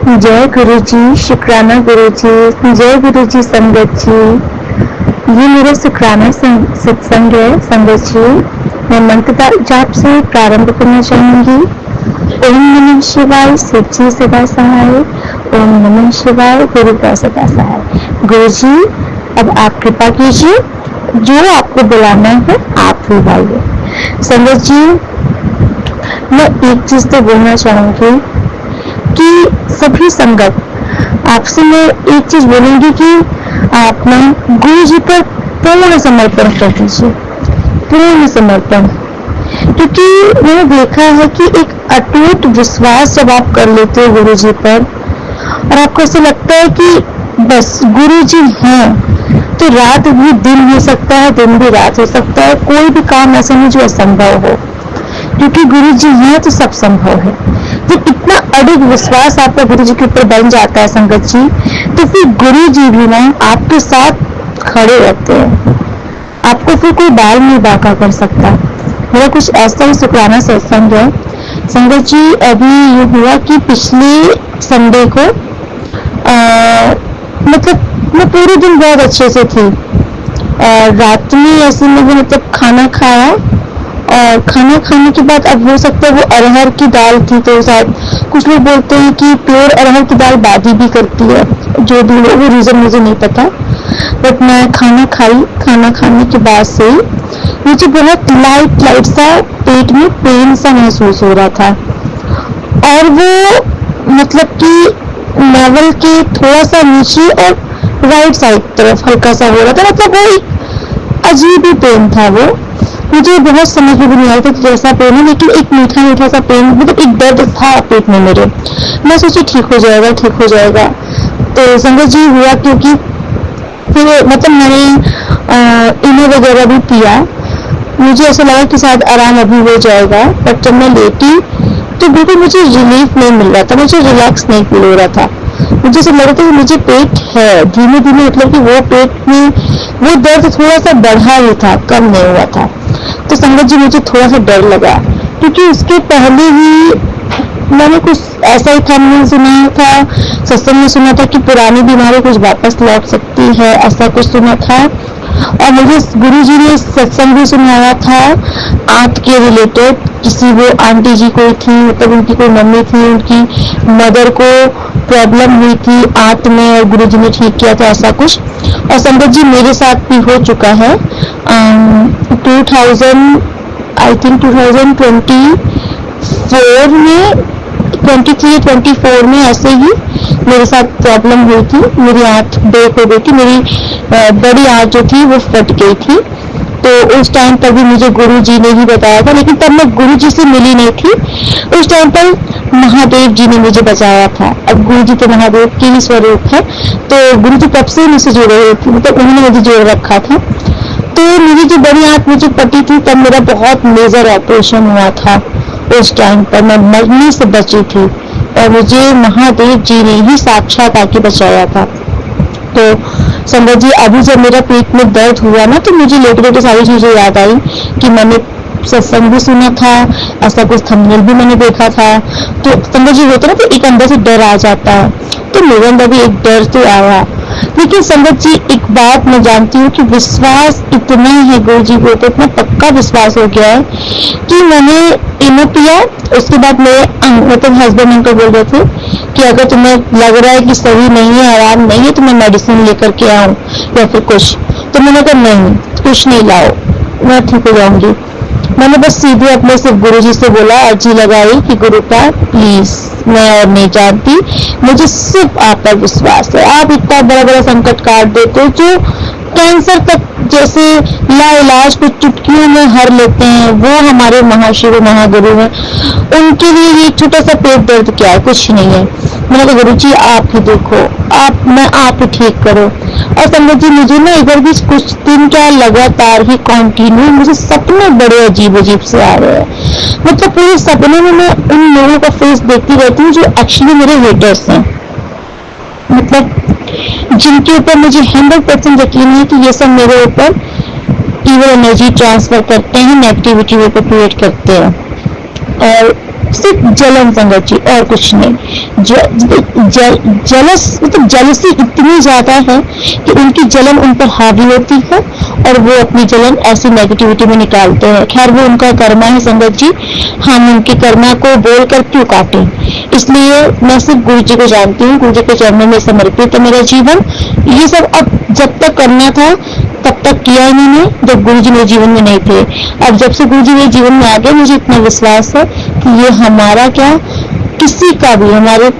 जय गुरु जी, शुक्राना गुरु जी, जय गुरु जी संगत जी। ये मेरा शुक्राना सत्संग है संगत जी। मैं मंत्र जाप से प्रारंभ करना चाहूंगी। ओम नमः शिवाय, शिव जी सदा सहाय। ओम नमः शिवाय, गुरु का सदा सहाय। गुरु जी अब आप कृपा कीजिए, जो आपको बुलाना है आप बुलाइए। संगत जी मैं एक चीज तो बोलना चाहूंगी कि सभी संगत आपसे मैं एक चीज बोलूंगी कि आप ना गुरु जी पर पूर्ण समर्पण कर दीजिए, पूर्ण समर्पण। क्योंकि मैंने देखा है कि एक अटूट विश्वास जब आप कर लेते हो गुरु जी पर और आपको ऐसा लगता है कि बस गुरु जी हैं, तो रात भी दिन हो सकता है, दिन भी रात हो सकता है। कोई भी काम ऐसा नहीं जो असंभव हो, क्योंकि गुरु जी हैं तो सब संभव है। जब इतना अडिग विश्वास आपका गुरु जी के ऊपर बन जाता है संगत जी, तो फिर गुरु जी भी ना आपके साथ खड़े रहते हैं, आपको फिर कोई बाल नहीं बांका कर सकता। मेरा कुछ ऐसा ही शुक्राना सत्संग है संगत जी। अभी ये हुआ कि पिछले संडे को मतलब मैं पूरे दिन बहुत अच्छे से थी और रात में ऐसे मैंने मतलब खाना खाया और खाना खाने के बाद अब हो सकता है वो अरहर की दाल थी, तो शायद कुछ लोग बोलते हैं कि प्योर अरहर की दाल बादी भी करती है, जो भी हो वो रीजन मुझे नहीं पता। बट मैं खाना खाई, खाना खाने के बाद से मुझे बहुत लाइट सा पेट में पेन सा महसूस हो रहा था और वो मतलब कि लेवल के थोड़ा सा नीचे और राइट साइड तरफ हल्का सा हो रहा था। मतलब वो एक अजीब ही पेन था। वो मुझे बहुत समझ में भी नहीं आया था कि कैसा पेन है, लेकिन एक मीठा मीठा सा पेन, मतलब एक दर्द था पेट में मेरे। मैं सोची ठीक हो जाएगा, ठीक हो जाएगा। तो संगत जी हुआ क्योंकि फिर मतलब मैंने इनो वगैरह भी पिया, मुझे ऐसा लगा कि शायद आराम अभी हो जाएगा। बट जब मैं लेटी तो बिल्कुल मुझे रिलीफ नहीं मिल रहा था, मुझे रिलैक्स नहीं फील हो रहा था। मुझे ऐसा लग रहा था कि मुझे पेट है, धीमे धीमे मतलब कि वो पेट में वो दर्द थोड़ा सा बढ़ा ही था, कम नहीं हुआ था। तो संगत जी मुझे थोड़ा सा डर लगा, क्योंकि उसके पहले ही मैंने कुछ ऐसा ही था, मैंने सुना था, सत्संग में सुना था कि पुरानी बीमारी कुछ वापस लौट सकती है, ऐसा कुछ सुना था। और मुझे गुरु जी ने सत्संग भी सुनाया था आंत के रिलेटेड। किसी वो आंटी जी कोई थी, मतलब उनकी कोई मम्मी थी, उनकी मदर को प्रॉब्लम हुई थी आंत में और गुरु जी ने ठीक किया था, ऐसा कुछ। और संगत जी मेरे साथ भी हो चुका है 2024 में, 23-24 में ऐसे ही मेरे साथ प्रॉब्लम हुई थी। मेरी आंत ब्रेक हो गई थी, मेरी बड़ी आंत जो थी वो फट गई थी। तो उस टाइम पर भी मुझे गुरु जी ने ही बताया था, लेकिन तब मैं गुरु जी से मिली नहीं थी। उस टाइम पर महादेव जी ने मुझे बचाया था। अब गुरु जी तो महादेव के ही स्वरूप है, तो गुरु जी कब से मुझसे जुड़े हुए थे, मतलब उन्होंने मुझे जोड़ रखा था। तो मेरी जो बड़ी आंत मुझे फटी थी, तब मेरा बहुत मेजर ऑपरेशन हुआ था। उस टाइम पर मैं मरने से बची थी और मुझे महादेव जी ने ही साक्षात आके बचाया था। तो संगत जी अभी जब मेरा पेट में दर्द हुआ ना, तो मुझे लेटे लेटे सारी चीजें याद आई कि मैंने सत्संग भी सुना था, ऐसा कुछ थंबनेल भी मैंने देखा था। तो संगत जी होता ना तो एक अंदर से डर आ जाता है, तो मेरे अंदर भी एक डर तो आया। लेकिन संगत जी एक बात मैं जानती हूँ कि विश्वास इतना है गुरु जी को, तो इतना पक्का विश्वास हो गया है कि मैंने इनो पिया। उसके बाद मेरे मतलब हस्बैंड अंकल बोल रहे थे कि अगर तुम्हें लग रहा है कि सही नहीं है, आराम नहीं है, तो मैं मेडिसिन लेकर के आऊं या फिर कुछ। तो मैंने कहा नहीं, कुछ नहीं लाओ, मैं ठीक हो जाऊंगी। मैंने बस सीधे अपने सिर्फ गुरु जी से बोला, अर्जी लगाई कि गुरु का प्लीज, मैं और नहीं जानती, मुझे सिर्फ आप पर विश्वास है। आप इतना बड़ा बड़ा संकट काट देते हो, जो कैंसर तक जैसे लाइलाज कुछ चुटकियों में हर लेते हैं, वो हमारे महाशिव महागुरु हैं। उनके लिए ये छोटा सा पेट दर्द क्या है, कुछ नहीं है। मैंने कहा गुरु जी आप ही देखो, आप ही ठीक करो। और संगत जी मुझे ना इधर भी कुछ दिन क्या लगातार ही कंटिन्यू मुझे सपने बड़े अजीब अजीब से आ रहे हैं। मतलब पूरे सपने में मैं उन लोगों का फेस देखती रहती हूँ जो एक्चुअली मेरे हेटर्स हैं, मतलब जिनके ऊपर मुझे 100% यकीन है कि ये सब मेरे ऊपर इविल एनर्जी ट्रांसफर करते हैं, नेगेटिविटी को क्रिएट करते हैं। और सिर्फ जलन संगत जी, और कुछ नहीं। जलस मतलब जलसी इतनी ज्यादा है कि उनकी जलन उन पर हावी होती है और वो अपनी जलन ऐसी नेगेटिविटी में निकालते हैं। खैर वो उनका कर्मा है संगत जी, हम उनके कर्मा को बोल कर क्यों काटें। इसलिए मैं सिर्फ गुरु जी को जानती हूँ, गुरु जी के चरणों में समर्पित है मेरा जीवन। ये सब अब जब तक करना था तब तक किया इन्होंने जब गुरु जी मेरे जीवन में नहीं थे। अब जब से गुरु जी मेरे जीवन में आ गए, मुझे इतना विश्वास है कि ये हमारा क्या, किसी का भी, हमारे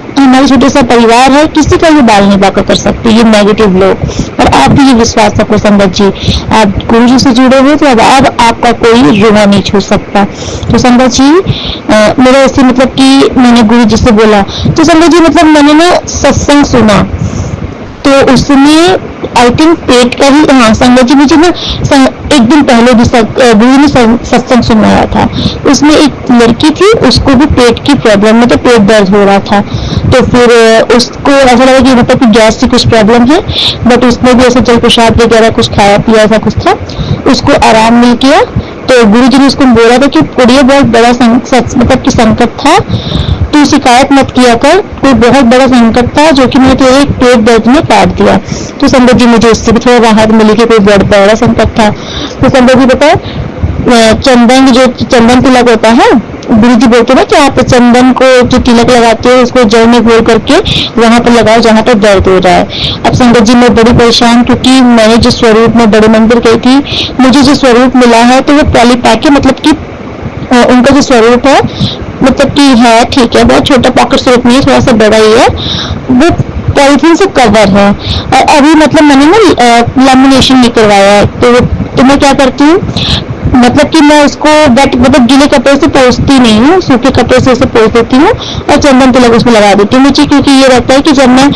छोटे सा परिवार है, किसी का भी बाल नहीं बांका कर सकते ये नेगेटिव लोग। और आप भी ये विश्वास रखो संगत जी, आप गुरु जी से जुड़े हुए तो अब आपका कोई रुआ नहीं छू सकता। तो संगत जी मेरा ऐसे मतलब कि मैंने गुरु जी से बोला, तो संगत जी मतलब मैंने ना सत्संग सुना, तो उसमें आई थिंक पेट का ही, हाँ संगत जी मुझे ना एक दिन पहले भी गुरु ने सत्संग सुनाया था। उसमें एक लड़की थी, उसको भी पेट की प्रॉब्लम, मतलब पेट दर्द हो रहा था। तो फिर उसको ऐसा लगा कि मतलब कि गैस की कुछ प्रॉब्लम है, बट उसने भी ऐसे जल प्रसाद वगैरह कुछ खाया पिया, ऐसा कुछ था, उसको आराम नहीं किया। तो गुरु जी ने उसको बोला था कि कुड़िया बहुत बड़ा मतलब कि संकट था, तू शिकायत मत किया कर, कोई बहुत बड़ा संकट था जो कि मैंने तेरे पेट दर्द में काट दिया। तो संगत जी मुझे उससे भी थोड़ा राहत मिली कि कोई बहुत बड़ा संकट था। तो संगत जी बताए चंदन, जो चंदन तिलक होता है, गुरु जी बोलते ना कि आप चंदन को जो तिलक लगाते हो उसको जल में घोल करके वहां पर लगाओ जहां पर दर्द हो रहा है। अब संगत जी मैं बड़ी परेशान, क्योंकि मैंने जो स्वरूप में बड़े मंदिर गई थी, मुझे जो स्वरूप मिला है तो वो पॉलीपैक है, मतलब कि उनका जो स्वरूप है मतलब कि है ठीक है, बहुत छोटा पॉकेट स्वरूप नहीं है, थोड़ा सा बड़ा ही है, वो पॉलीथीन से कवर है। और अभी मतलब मैंने ना लैमिनेशन नहीं करवाया है, तो मैं क्या करती हूँ, मतलब कि मैं उसको वेट मतलब गीले कपड़े से पोंछती नहीं हूँ, सूखे कपड़े से उसे पोंछ देती हूँ और चंदन तिलक उसमें लगा देती हूँ नीचे, क्योंकि ये रहता है कि जब मैं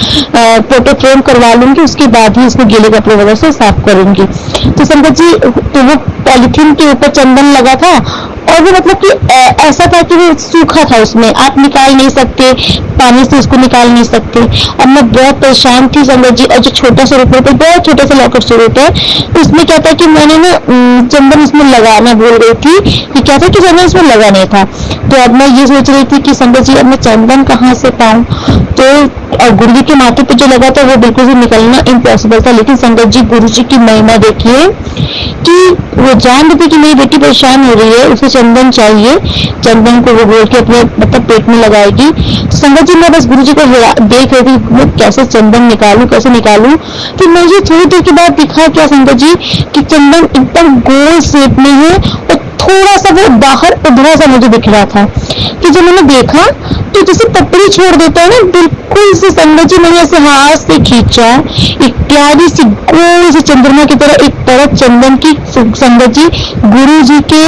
फोटो फ्रेम करवा लूंगी उसके बाद ही उसको गीले कपड़े वगैरह से साफ करूंगी। तो संगत जी तो वो पॉलीथीन के ऊपर चंदन लगा था और वो मतलब कि ऐसा था कि वो सूखा था, उसमें आप निकाल नहीं सकते, पानी से उसको निकाल नहीं सकते। अब मैं बहुत परेशान थी संगत जी, और जो छोटा सा रूप है, बहुत छोटा सा लॉकेट स्वरूप है, उसमें क्या था कि मैंने ना चंदन इसमें लगाना भूल गई थी, कि क्या था कि चंदन इसमें लगा नहीं था। तो अब मैं ये सोच रही थी कि संगत जी अब मैं चंदन कहाँ से पाऊँ, तो गुरु जी के माथे पे जो लगा था वो बिल्कुल भी निकलना इम्पॉसिबल था। लेकिन संगत जी गुरु जी की महिमा देखिए कि वो जान रही थी कि मेरी बेटी परेशान हो रही है, उसे चंदन चाहिए, चंदन को वो बोल के अपने मतलब पेट में लगाएगी। संगत जी मैं बस गुरु जी को देख रही थी मैं कैसे चंदन निकालूं, कैसे निकालूं। फिर मुझे थोड़ी देर के बाद दिखा क्या संगत जी कि चंदन एकदम गोल शेप में है और थोड़ा सा वो बाहर उभरा सा मुझे दिख रहा था, कि जब मैंने देखा तो जैसे पपड़ी छोड़ देता है ना, बिल्कुल से संगत जी मैंने ऐसे हाथ से खींचा, एक प्यारी सी गोल सी चंद्रमा की तरह एक परत चंदन की संगत जी गुरु जी के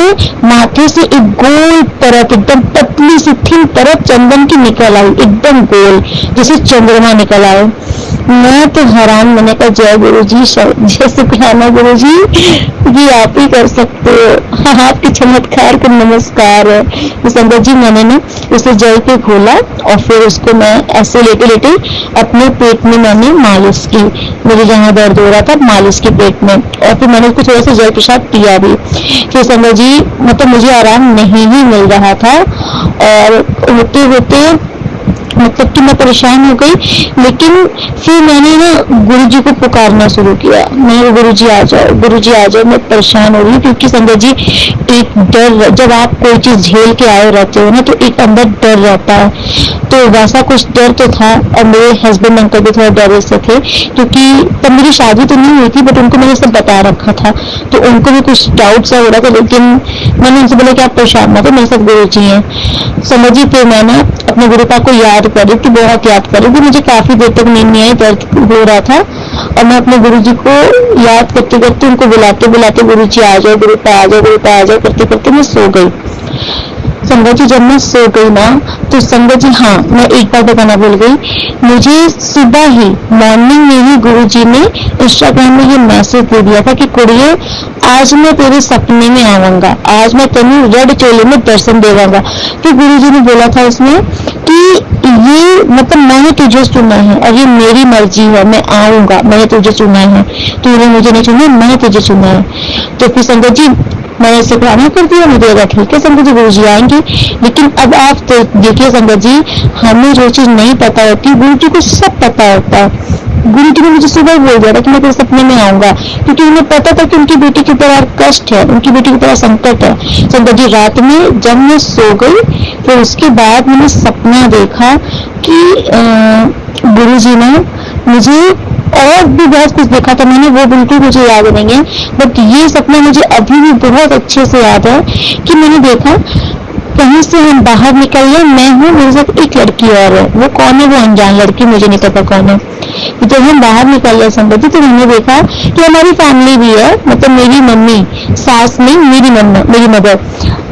माथे से एक गोल परत, एकदम पतली सी थिन परत चंदन की निकल आई, एकदम गोल जैसे चंद्रमा निकल आए। मैं तो हैरान, मैंने कहा जय गुरु जी, जय शुक्राना गुरु जी, ये आप ही कर सकते हो, हाँ आपके चमत्कार को नमस्कार है। तो संगत जी मैंने ना उसे जल पे खोला और फिर उसको मैं ऐसे लेटे लेटे अपने पेट में मैंने मालिश की, मुझे जहाँ दर्द हो रहा था मालिश की पेट में, और फिर मैंने उसको थोड़ा सा जल प्रसाद पिया भी। फिर संगत जी मतलब मुझे आराम नहीं ही मिल रहा था और होते होते मतलब कि मैं परेशान हो गई। लेकिन फिर मैंने ना गुरु जी को पुकारना शुरू किया, मैं गुरु जी आ जाओ, गुरु जी आ जाओ, मैं परेशान हो रही हूँ। क्योंकि संगत जी एक डर, जब आप कोई चीज झेल के आए रहते हो ना तो एक अंदर डर रहता है, तो वैसा कुछ डर तो था। और मेरे हस्बैंड अंकल भी थोड़ा डरे से थे, क्योंकि तब मेरी शादी तो नहीं हुई थी बट उनको मैंने सब बता रखा था, तो उनको भी कुछ डाउट सा हो रहा था। लेकिन मैंने उनसे बोला कि आप परेशान मत हो, मेरे साथ गुरु जी हैं। समझिए फिर मैं ना अपने गुरुपा को याद कर रही थी, बहुत याद कर रही थी, मुझे काफी देर तक नींद नहीं आई, दर्द हो रहा था और मैं अपने गुरु जी को याद करते करते उनको बुलाते बुलाते गुरु जी आ जाओ, गुरुपा आ जाओ, गुरुपा आ जाओ करते करते मैं सो गई। संगत जी जब मैं सो गई ना तो संगत जी, हाँ मैं एक बार बताना भूल गई, मुझे सुबह ही मॉर्निंग में ही गुरु जी ने इंस्टाग्राम में ये मैसेज दे दिया था कि कुड़िए आज मैं तेरे सपने में आऊंगा, आज मैं तेनू रेड चोले में दर्शन देवांगा। फिर गुरु जी ने बोला था उसमें कि ये मतलब मैंने तुझे चुना है और ये मेरी मर्जी है, मैं आऊंगा, मैंने तुझे चुना है, तूने मुझे नहीं चुना, मैंने तुझे चुना है। तो फिर संगत जी मैंने शुक्राना कर दिया, मुझे लगा ठीक है संगत जी गुरु जी आएंगे। लेकिन अब आप तो देखिए संगत जी, हमें जो चीज नहीं पता होती गुरु जी को सब पता होता है। गुरु जी ने मुझे सुबह बोल दिया था कि मैं तेरे सपने में आऊंगा, क्योंकि उन्हें पता था कि उनकी बेटी की तरह कष्ट है, उनकी बेटी की तरह संकट है। संगत जी रात में जब मैं सो गई, फिर उसके बाद मैंने सपना देखा कि गुरु जी ने मुझे, और भी बहुत कुछ देखा था मैंने, वो बिल्कुल मुझे याद नहीं है, बट ये सपना मुझे अभी भी बहुत अच्छे से याद है कि मैंने देखा कहीं से हम बाहर निकल गए, मैं हूँ, मेरे साथ एक लड़की और है। वो कौन है? वो अनजान लड़की, मुझे नहीं पता कौन है। जब हम बाहर निकल गए संगति, तो मैंने देखा कि हमारी फैमिली भी है, मतलब मेरी मम्मी, सास नहीं, मेरी मदर,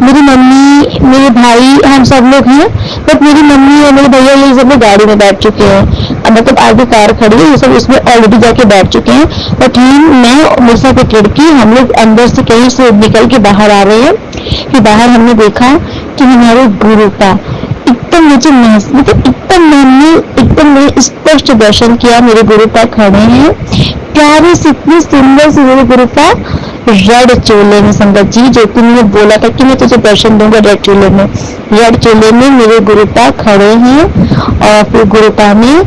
मेरी मम्मी, मेरे भाई, हम सब लोग हैं। बट मेरी मम्मी और मेरे भैया ये सब लोग गाड़ी में बैठ चुके हैं, मतलब आगे कार खड़ी है, ये सब उसमें ऑलरेडी जाके बैठ चुके हैं। बट मैं, मेरे साथ एक लड़की, हम लोग अंदर से कहीं से निकल के बाहर आ रहे हैं। कि बाहर हमने देखा कि हमारे गुरु का एकदम मुझे मतलब एकदम स्पष्ट दर्शन किया। मेरे गुरु का खड़े हैं, प्यारे से, इतनी सुंदर से मेरे गुरु का रेड चोले में संगत जी, जो कि मैंने बोला था कि मैं तुझे दर्शन दूंगा रेड चोले में। रेड चोले में मेरे गुरुपा खड़े हैं, और फिर गुरुपा ने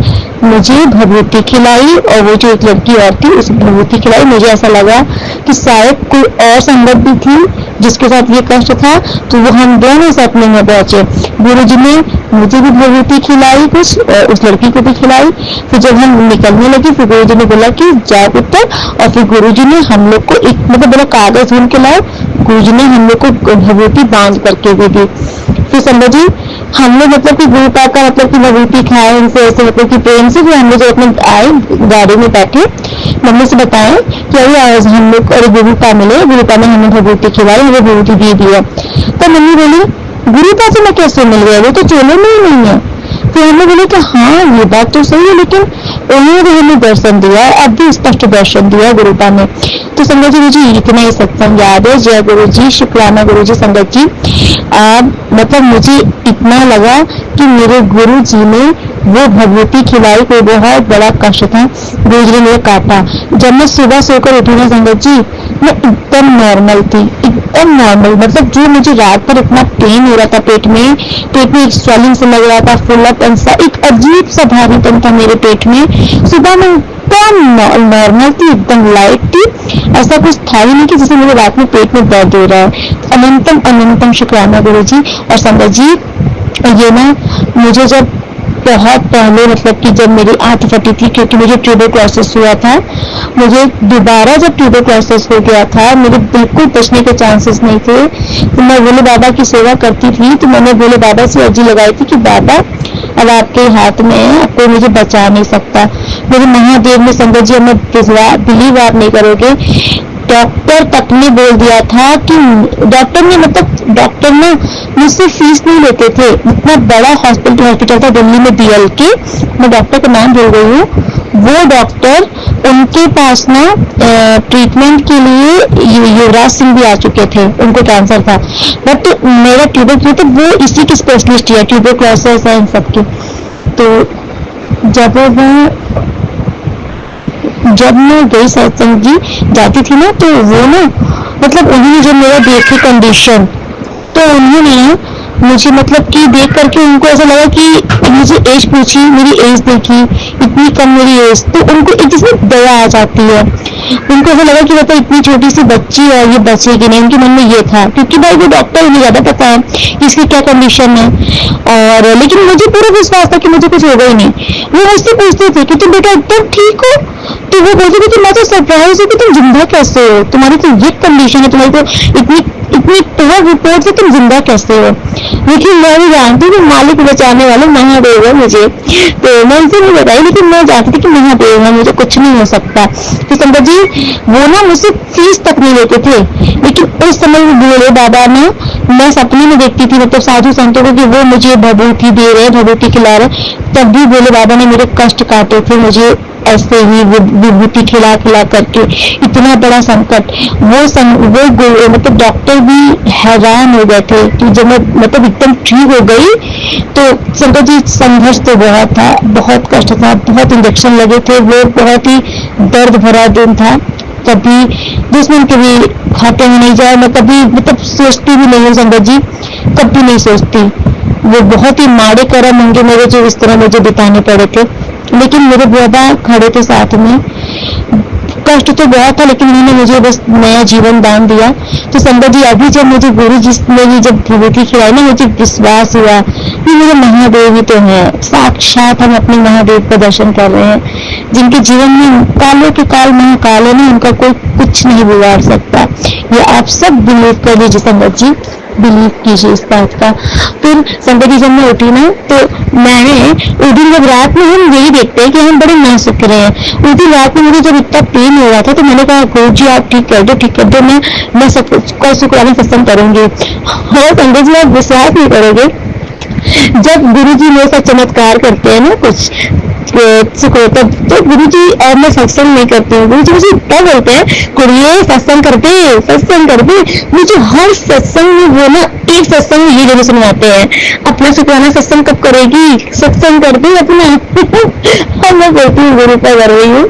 मुझे भभूति खिलाई, और वो जो एक लड़की और थी उस भभूति खिलाई। मुझे ऐसा लगा कि शायद कोई और संगत भी थी जिसके साथ ये कष्ट था, तो वो हम दोनों सपने में पहुंचे। गुरु जी ने मुझे भी भभूति खिलाई कुछ, और उस लड़की को भी खिलाई। फिर जब हम निकलने लगे, फिर गुरु जी ने बोला कि जाओ पुत्र, और फिर गुरु जी ने हम लोग को एक मतलब बड़ा कागज ढूंढ के लाए। गुरु जी ने हम लोग को भभूति बांध करके भी दी। फिर समझ जी हम लोग मतलब कि गुरु का मतलब कि भभूति खाए उनसे, ऐसे मतलब कि प्रेम से। फिर हम लोग अपने आए, गाड़ी में बैठे, मम्मी से बताएं कि अरे आज हम लोग और गुरुपा मिले, गुरुपा ने हमें भभूति खिलाई, हमें भभूति दे दिया। तो मम्मी बोली गुरुपा से मैं कैसे मिल गया, वो तो चोले में ही नहीं है। फिर हमने बोले कि हाँ ये बात तो सही है, लेकिन उन्होंने हमें दर्शन दिया, अब भी स्पष्ट दर्शन दिया गुरुपा ने। तो संगत जी मुझे इतना ही सत्संग याद है। जय गुरु जी, शुक्राना गुरु जी। संगत जी मतलब मुझे इतना लगा कि मेरे गुरु जी ने वो भगवती खिलाई, कोई बहुत बड़ा कष्ट था, गुरु जी ने मुझे काटा। जब मैं सुबह सोकर उठी ना संगत जी, मैं एकदम नॉर्मल थी, एकदम नॉर्मल। मतलब जो मुझे रात भर इतना पेन हो रहा था पेट में एक स्वेलिंग से लग रहा था, फुलापन सा, एक अजीब सा भारीपन था मेरे पेट में। सुबह में एकदम नॉर्मल थी, एकदम लाइट थी, ऐसा कुछ था ही नहीं कि जैसे मेरे रात में पेट में दर्द हो रहा है। अनंतम अनंतम शुक्राना गुरु जी। और संगत जी ये ना मुझे जब बहुत पहले मतलब कि जब मेरी आंत फटी थी, क्योंकि मुझे ट्यूबरक्लोसिस हुआ था, मुझे दोबारा जब ट्यूबरक्लोसिस हो गया था, मेरे बिल्कुल बचने के चांसेस नहीं थे। तो मैं भोले बाबा की सेवा करती थी, तो मैंने भोले बाबा से अर्जी लगाई थी कि बाबा अब आपके हाथ में है, अब कोई मुझे बचा नहीं सकता। मेरे महादेव ने संगत जी, हमें बिलीव आप नहीं करोगे, डॉक्टर तक ने बोल दिया था कि डॉक्टर ने मुझसे फीस नहीं लेते थे। इतना बड़ा हॉस्पिटल था दिल्ली में DLK, मैं डॉक्टर का नाम भूल गई हूँ। वो डॉक्टर, उनके पास ना ट्रीटमेंट के लिए युवराज सिंह भी आ चुके थे, उनको कैंसर था। बट मेरा ट्यूबरक्लोसिस, वो इसी के स्पेशलिस्ट है, ट्यूबरक्लोसिस है इन सबके। तो जब मैं गई सत्संग जी जाती थी ना, तो वो ना मतलब उन्होंने जब मेरा देखी कंडीशन, तो उन्होंने मुझे मतलब कि देख करके उनको ऐसा लगा कि मुझे एज पूछी, मेरी एज देखी, इतनी कम मेरी एज, तो उनको एक जिसमें दया आ जाती है। उनको ऐसा लगा कि मतलब इतनी छोटी सी बच्ची और ये बचेगी नहीं, उनके मन में ये था, क्योंकि भाई वो डॉक्टर उन्हें ज्यादा पता है कि इसकी क्या कंडीशन है। और लेकिन मुझे पूरा विश्वास था कि मुझे कुछ होगा ही नहीं। वो मुझसे पूछते थे कि तुम बेटा एकदम ठीक हो, तो वो बोलते थे कि मैं तो सरप्राइज हूँ कि तुम जिंदा कैसे हो, तुम्हारी तो ये कंडीशन है, तुम्हारी तो इतनी पुअर रिपोर्ट से तुम जिंदा कैसे हो। लेकिन मैं भी जानती हूँ कि मालिक बचाने वाले महादेव है मुझे, तो मैं उनसे नहीं बताई, लेकिन मैं जानती थी कि महादेव है, मुझे कुछ नहीं हो सकता। तो संगत जी वो ना मुझसे फीस तक नहीं लेते थे, लेकिन उस समय भोले बाबा ने, मैं सपने में देखती थी मतलब साधु संतों को कि वो मुझे भभूति दे रहे, भभूति खिला रहे, तब भी भोले बाबा ने मेरे कष्ट काटे थे, मुझे ऐसे ही विभूति खिला करके। इतना बड़ा संकट, वो मतलब डॉक्टर भी हैरान हो गए थे कि जब मैं मतलब एकदम ठीक हो गई। तो संकट जी संघर्ष तो बहुत था, बहुत कष्ट था, बहुत इंजेक्शन लगे थे, वो बहुत ही दर्द भरा दिन था। तभी दुश्मन के भी खाते में नहीं जाए, मैं कभी मतलब सोचती भी नहीं हूँ संगत जी, कभी नहीं सोचती। वो बहुत ही माड़े कर्म होंगे मेरे जो इस तरह मुझे बिताने पड़े थे, लेकिन मेरे बाबा खड़े थे साथ में। कष्ट तो बहुत था, लेकिन उन्होंने मुझे बस नया जीवन दान दिया। तो संगत जी अभी जब मुझे गुरु जी ने जब विभूति खिलाई ना, मुझे विश्वास हुआ कि मेरे महादेव ही तो है, साक्षात हम अपने महादेव का दर्शन कर रहे हैं, जिनके जीवन में कालों के काल महाकाल है ना, उनका कोई कुछ नहीं बिगाड़ सकता। ये आप सब बिलीव कर लीजिए संगत जी, बिलीव कीजिए इस बात का। फिर संगत जी जब मैं उठी ना, तो मैंने उस दिन जब रात में हम यही देखते हैं कि हम बड़े नासुक रहे हैं, उस दिन रात में मुझे जब इतना पेन हो रहा था, तो मैंने कहा गुरु जी आप ठीक कर दो, मैं सब कल शुक्राना सत्संग करूंगी। हाँ संगत जी आप विश्वास नहीं करोगे, जब गुरु जी मेरे साथ चमत्कार करते हैं ना कुछ सुख होता, तो गुरु जी और मैं सत्संग नहीं करती हूँ, गुरु जी मुझे क्या बोलते हैं, कुड़िए सत्संग करते। मुझे हर सत्संग में वो ना एक सत्संग में ये जरूर सुनवाते हैं, अपना शुक्राना सत्संग कब करेगी, सत्संग कर दे अपना। हम मैं बोलती हूँ गुरु पर कर रही हूँ,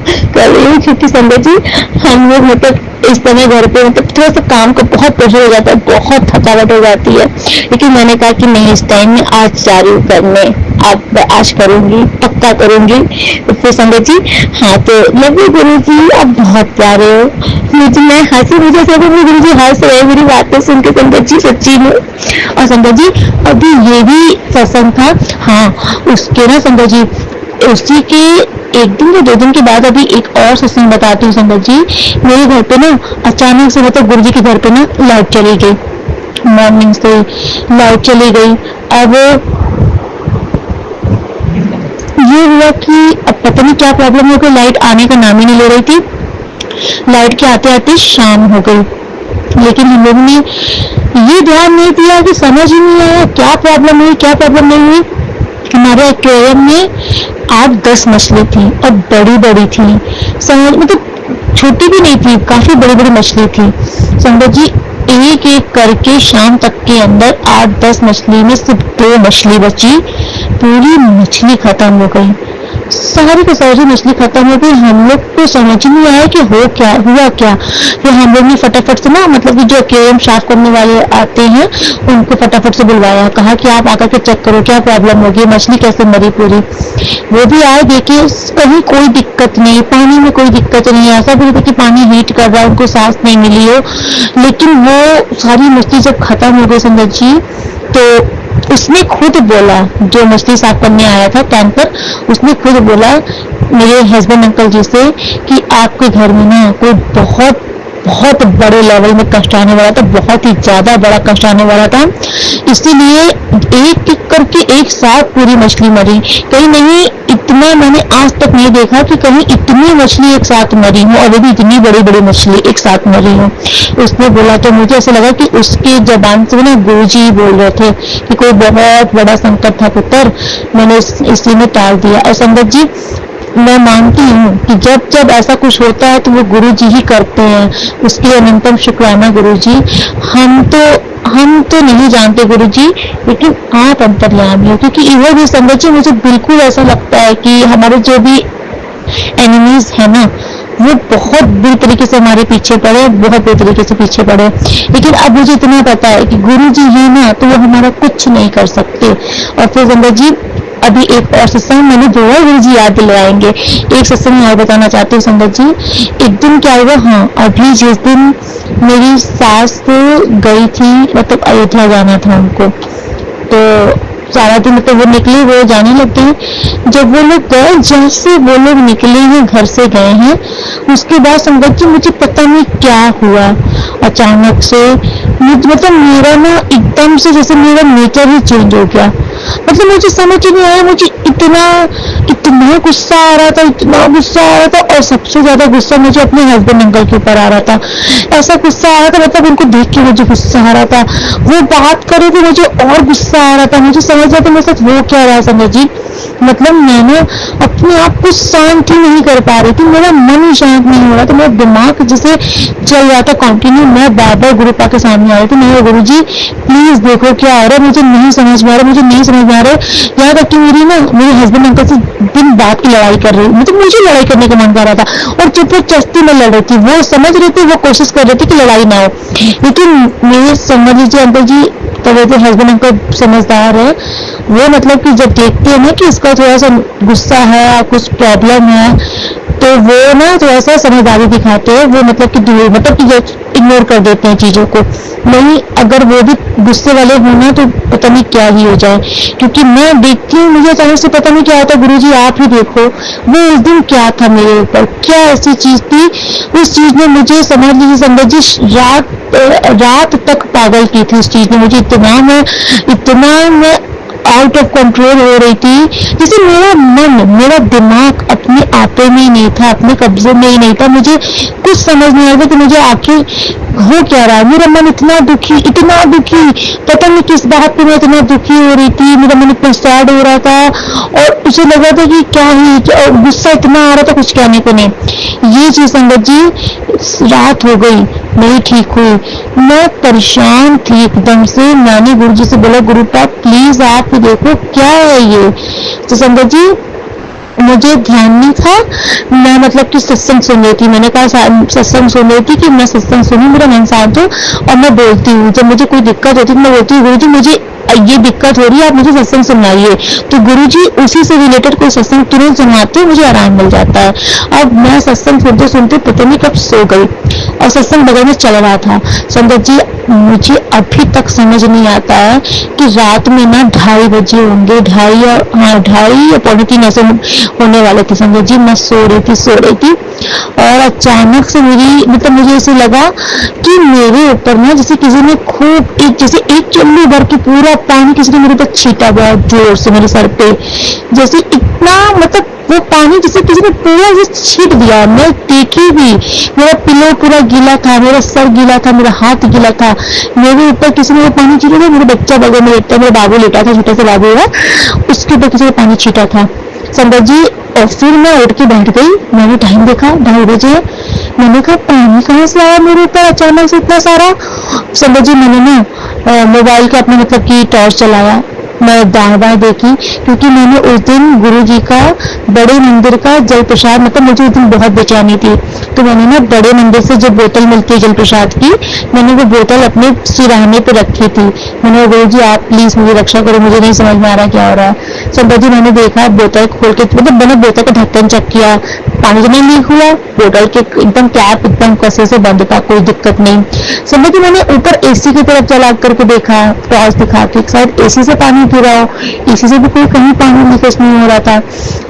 क्योंकि संगत जी हम लोग मतलब इस समय घर पे मतलब थोड़ा सा काम का बहुत प्रेशर हो जाता है, बहुत थकावट हो जाती है, लेकिन मैंने कहा कि नहीं इस टाइम में आज चालू करने, अब आज करूंगी, पक्का करूंगी। फिर संगत जी हाँ तो लगे गुरु जी आप बहुत प्यारे हो, मुझे मैं हंसी, मुझे गुरु जी हंस रहे मेरी बातें सुन के संगत जी सच्ची में। और संगत जी अभी ये भी सत्संग था, हाँ उसके ना संगत जी उसी के एक दिन या 2 दिन के बाद अभी एक और सत्संग बताती हूँ संगत जी। मेरे घर पे ना अचानक से मतलब गुरु जी के घर पे ना लाइट चली गई, मॉर्निंग से लाइट चली गई। अब ये हुआ कि अब पता नहीं क्या प्रॉब्लम हो गई, लाइट आने का नाम ही नहीं ले रही थी, लाइट के आते आते शाम हो गई। लेकिन हम लोगों ने ये ध्यान नहीं दिया, कि समझ ही नहीं आया क्या प्रॉब्लम हुई क्या प्रॉब्लम नहीं हुई। हमारे एक्वेरियम में 8-10 मछली थी और बड़ी बड़ी थी, समझ मतलब छोटी भी नहीं थी, काफी बड़ी बड़ी मछली थी संगत जी। एक एक करके शाम तक के अंदर 8-10 मछली में सिर्फ 2 मछली बची, पूरी मछली खत्म हो गई, सारी की सारी मछली खत्म हो गई। हम लोग को समझ नहीं आया कि हुआ क्या। फिर हम लोग ने फटाफट से ना मतलब कि जो एक्वेरियम साफ करने वाले आते हैं उनको फटाफट से बुलवाया, कहा कि आप आकर के चेक करो क्या प्रॉब्लम होगी, मछली कैसे मरी पूरी। वो भी आए, देखे कहीं कोई दिक्कत नहीं, पानी में कोई दिक्कत नहीं है, ऐसा भी नहीं कि पानी हीट कर रहा है उनको सांस नहीं मिली हो। लेकिन वो सारी मछली जब खत्म हो गई संगत जी, तो उसने खुद बोला, जो मछली साफ करने आया था टैंकर, उसने खुद बोला मेरे हस्बैंड अंकल जी से कि आपके घर में ना कोई बहुत बहुत बड़े लेवल में कष्ट आने वाला था, बहुत ही ज्यादा बड़ा कष्ट आने वाला था, इसीलिए एक एक करके एक साथ पूरी मछली मरी। कहीं नहीं, इतना मैंने आज तक नहीं देखा कि कहीं इतनी मछली एक साथ मरी हो, और वो भी इतनी बड़ी बड़ी मछली एक साथ मरी हो। उसने बोला तो मुझे ऐसा लगा कि उसके जबान से ना गुरुजी बोल रहे थे कि कोई बहुत बड़ा संकट था पुत्र, मैंने इसलिए में टाल दिया। और संगत जी मैं मानती हूँ कि जब जब ऐसा कुछ होता है तो वो गुरु जी ही करते हैं, उसके अनंतम शुक्राना गुरु जी। हम तो नहीं जानते गुरु जी, लेकिन आप अंतर्यामी हो, क्योंकि इधर भी संगत जी मुझे बिल्कुल ऐसा लगता है कि हमारे जो भी एनिमीज है ना, वो बहुत बुरी तरीके से हमारे पीछे पड़े, बहुत बुरी तरीके से पीछे पड़े। लेकिन अब मुझे इतना पता है कि गुरु जी है ना, तो वो हमारा कुछ नहीं कर सकते। और फिर संगत जी अभी एक और सत्संग मैंने जो है गुरु जी याद दिलाएंगे, एक सत्संग और बताना चाहती हूँ संगत जी। एक दिन क्या हुआ, हाँ अभी जिस दिन मेरी सास गई थी, मतलब अयोध्या जाना था उनको, तो सारा दिन मतलब वो निकले, वो जाने लग गए। जब वो लोग गए, जैसे वो लोग निकले हैं घर से गए हैं, उसके बाद संगत जी मुझे पता नहीं क्या हुआ, अचानक से मतलब मेरा ना एकदम से जैसे मेरा नेचर ही चेंज हो गया। मतलब मुझे समझ ही नहीं आया, मुझे इतना गुस्सा आ रहा था, इतना गुस्सा आ रहा था, और सबसे ज्यादा गुस्सा मुझे अपने हस्बैंड अंकल के ऊपर आ रहा था। ऐसा गुस्सा आ रहा था, मतलब उनको देख के मुझे गुस्सा आ रहा था, वो बात करे तो मुझे और गुस्सा आ रहा था। मुझे समझ रहा था मेरे साथ वो क्या रहा है समझ जी, मतलब मैं अपने आप को शांत ही नहीं कर पा रही थी, मेरा मन ही शांत नहीं हो रहा था, मेरा दिमाग जैसे चल रहा था कंटिन्यू। मैं बार बार गुरुपा के सामने आ रही थी, मैं गुरु जी प्लीज देखो क्या हो रहा है, मुझे नहीं समझ में आ रहा, मुझे नहीं समझ में आ आ रहा है। यहाँ तक कि मेरे हस्बैंड अंकल से दिन बात की लड़ाई कर रही, मतलब मुझे लड़ाई करने का मन कर रहा था और चुपचाप में लड़ रही थी। वो समझ रहे थे, वो कोशिश कर रहे थे कि लड़ाई ना हो, लेकिन मेरे समझ लीजिए अंकल जी, तो वैसे हस्बैंड अंकल समझदार है, वो मतलब कि जब देखते हैं ना कि इसका थोड़ा सा गुस्सा है, कुछ प्रॉब्लम है, तो वो ना थोड़ा सा समझदारी दिखाते हैं। वो मतलब कि दूर, मतलब कि इग्नोर कर देते हैं चीजों को। नहीं, अगर वो भी गुस्से वाले होना तो पता नहीं क्या ही हो जाए, क्योंकि मैं देखती हूँ, मुझे अचानक से पता नहीं क्या होता। गुरुजी आप ही देखो वो उस दिन क्या था मेरे ऊपर, क्या ऐसी चीज थी, उस चीज ने मुझे समझ लीजिए संगत जी रात तक पागल की थी। उस चीज ने मुझे इतना मैं आउट ऑफ कंट्रोल हो रही थी, जैसे मेरा दिमाग अपने आपे में ही नहीं था, अपने कब्जे में ही नहीं था। मुझे कुछ समझ नहीं आ रहा कि मुझे आखिर हो क्या रहा है। मेरा मन इतना दुखी, पता नहीं किस बात पे मैं इतना दुखी हो रही थी। मेरा मन इतना सैड हो रहा था और मुझे लग रहा था कि क्या ही गुस्सा इतना आ रहा था, कुछ कहने को नहीं। ये चीज संगत जी रात हो गई, नहीं ठीक हुई, मैं परेशान थी एकदम से। मैंने गुरुजी से बोला, गुरुपाद प्लीज आप देखो क्या है ये। तो संगत जी मुझे ध्यान नहीं था, मैं मतलब कि सत्संग सुन रही थी। मैंने कहा सत्संग सुन रही थी कि मैं सत्संग सुनूं, मेरा मन शांत हो और मैं बोलती हूँ। जब मुझे कोई दिक्कत होती है मैं बोलती हूँ, गुरुजी मुझे ये दिक्कत हो रही है, आप मुझे सत्संग सुनाइए। तो गुरुजी उसी से रिलेटेड कोई सत्संग तुरंत सुनाते, मुझे आराम मिल जाता है। अब मैं सत्संग सुनते सुनते पता नहीं कब सो गई और सत्संग बगल में चल रहा था। संगत जी मुझे अभी तक समझ नहीं आता है कि रात में ना 2:30 बजे होंगे, 2:30 या 2:45 ऐसे होने वाले थे। संगत जी मैं सो रही थी और अचानक से मतलब मुझे ऐसे लगा कि मेरे ऊपर ना जैसे किसी ने खूब जैसे एक चुल्लू भर के पूरा पानी किसी ने मेरे ऊपर छीटा, बहुत जोर से मेरे सर पे, जैसे इतना मतलब वो पानी जैसे किसी ने पूरा छीट दिया। मैं देखी भी, मेरा पिलो पूरा गीला था, मेरा सर गीला था, मेरा हाथ गीला था, मेरे ऊपर किसी ने वो पानी छीटा था। मेरे बच्चा बगल में लेटा, मेरा बाबू लेटा था, छोटा सा बाबू है, उसके ऊपर किसी ने पानी छीटा था। संगत जी और फिर मैं उठ के बैठ गई। मैंने टाइम देखा 2:30 बजे। मैंने कहा पानी कहाँ से आया मेरे ऊपर अचानक से इतना सारा। संगत जी मैंने ना मोबाइल का अपने मतलब की टॉर्च चलाया, मैं दाएं देखी, क्योंकि मैंने उस दिन गुरु जी का बड़े मंदिर का जल प्रसाद, मतलब मुझे उस दिन बहुत बेचैनी थी, तो मैंने ना बड़े मंदिर से जो बोतल मिलती है जल प्रसाद की, मैंने वो बोतल अपने सिराहने पे रखी थी। मैंने गुरु जी आप प्लीज मुझे रक्षा करो, मुझे नहीं समझ में आ रहा क्या हो रहा है। संगत जी मैंने देखा बोतल खोल के, मतलब मैंने बोतल का ढक्कन चेक किया, पानी तो नहीं लीक हुआ, बोतल के एकदम कैप एकदम कसे से बंद था, कोई दिक्कत नहीं। संगत जी मैंने ऊपर एसी की तरफ चला करके देखा, टॉर्च दिखा के, शायद एसी से पानी गिरा हो, एसी से भी कोई कहीं पानी लीकेज नहीं हो रहा था।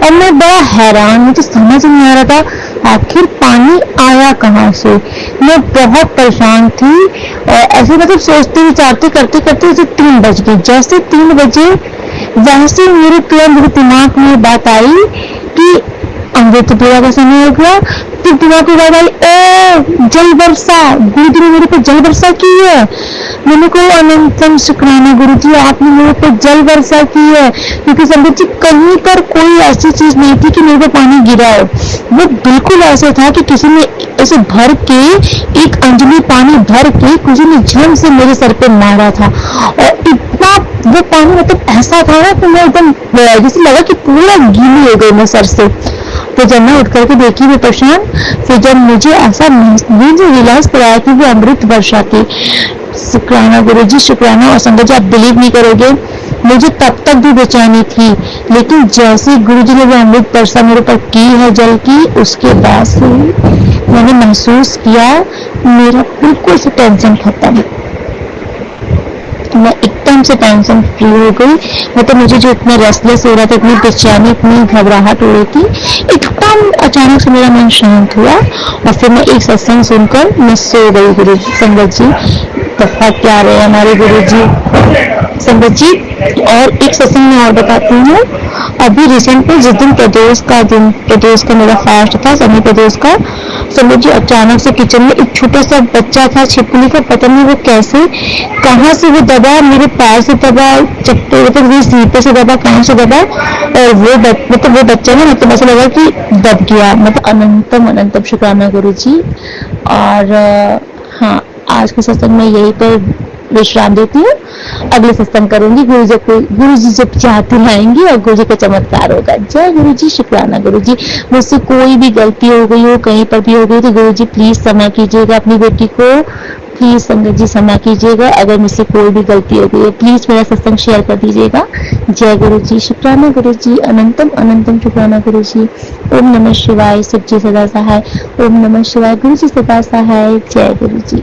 और मैं बड़ा हैरान, मुझे समझ नहीं आ रहा था आखिर पानी आया कहाँ से। मैं बहुत परेशान थी और ऐसे मतलब सोचते विचारते करते करते 3 बज गए। जैसे 3 बजे वैसे मेरे तुरंत मेरे दिमाग में बात आई कि अमृत पूरा का समय हो गया। फिर दिमाग को बात आई, ओ जल वर्षा, गुरु जी ने मेरे पर जल वर्षा की है। मैंने कहा अनंतम शुक्राना गुरु जी, आपने मेरे पर जल वर्षा की है, क्योंकि संगत जी कहीं पर कोई ऐसी चीज नहीं थी कि मेरे पर पानी गिरा हो। वो बिल्कुल ऐसे था कि किसी ने ऐसे भर के, एक अंजलि पानी भर के किसी ने झम से मेरे सर पे मारा था। और इतना वो पानी मतलब ऐसा था ना कि मैं एकदम जैसे लगा कि पूरा गीली हो गई मैं सर से। तो जब मैं उठ करके देखी मैं परेशान, फिर जब मुझे ऐसा मुझे रियलाइज कराया कि वो अमृत वर्षा थी। शुक्राना गुरु जी, शुक्राना। और संगत जी आप बिलीव नहीं करोगे, मुझे तब तक भी बेचैनी थी, लेकिन जैसे गुरु जी ने वो अमृत वर्षा मेरे पर की है जल की, उसके बाद से मैंने महसूस किया मेरा बिल्कुल से टेंशन खत्म, मैं एकदम से टेंशन फ्री हो गई। मतलब मुझे जो इतना रेस्टलेस हो रहा था, इतनी बेचैनी, इतनी घबराहट हो रही थी, एकदम अचानक से मेरा मन शांत हुआ और फिर मैं एक सत्संग सुनकर मैं सो गई। गुरु जी संगत जी बहुत प्यारे हैं हमारे गुरु जी संगत जी। और एक सत्संग मैं और बताती हूँ, अभी रिसेंट में जिस दिन प्रदोष का मेरा फास्ट था, सनी प्रदोष का, संगत जी अचानक से किचन में एक छोटा सा बच्चा था छिपकली का, पता नहीं वो कैसे कहाँ से वो दबा, मेरे पैर से दबा, चप्पल मतलब स्लीपर से दबा, कहाँ से दबा, और वो मतलब वो बच्चा ना मतलब ऐसा लगा कि दब गया। मतलब अनंतम अनंतम शुक्राना गुरु जी। और हाँ, आज के सत्संग में यही पर विश्राम देती हूँ। अगले सत्संग करूंगी गुरु जी जब चाहते आएंगे और गुरु जी का चमत्कार होगा। जय गुरु जी, शुक्राना गुरु जी। मुझसे कोई भी गलती हो गई हो, कहीं पर भी हो गई तो गुरु जी प्लीज क्षमा कीजिएगा अपनी बेटी को, प्लीज संगत जी क्षमा कीजिएगा। अगर मुझसे कोई भी गलती हो गई है प्लीज मेरा सत्संग शेयर कर दीजिएगा। जय गुरु जी, शुक्राना गुरु जी, अनंतम अनंतम शुक्राना गुरु जी। ओम नमः शिवाय, शिव जी सदा सहाय। ओम नमः शिवाय, गुरु जी सदा सहाय। जय गुरु जी।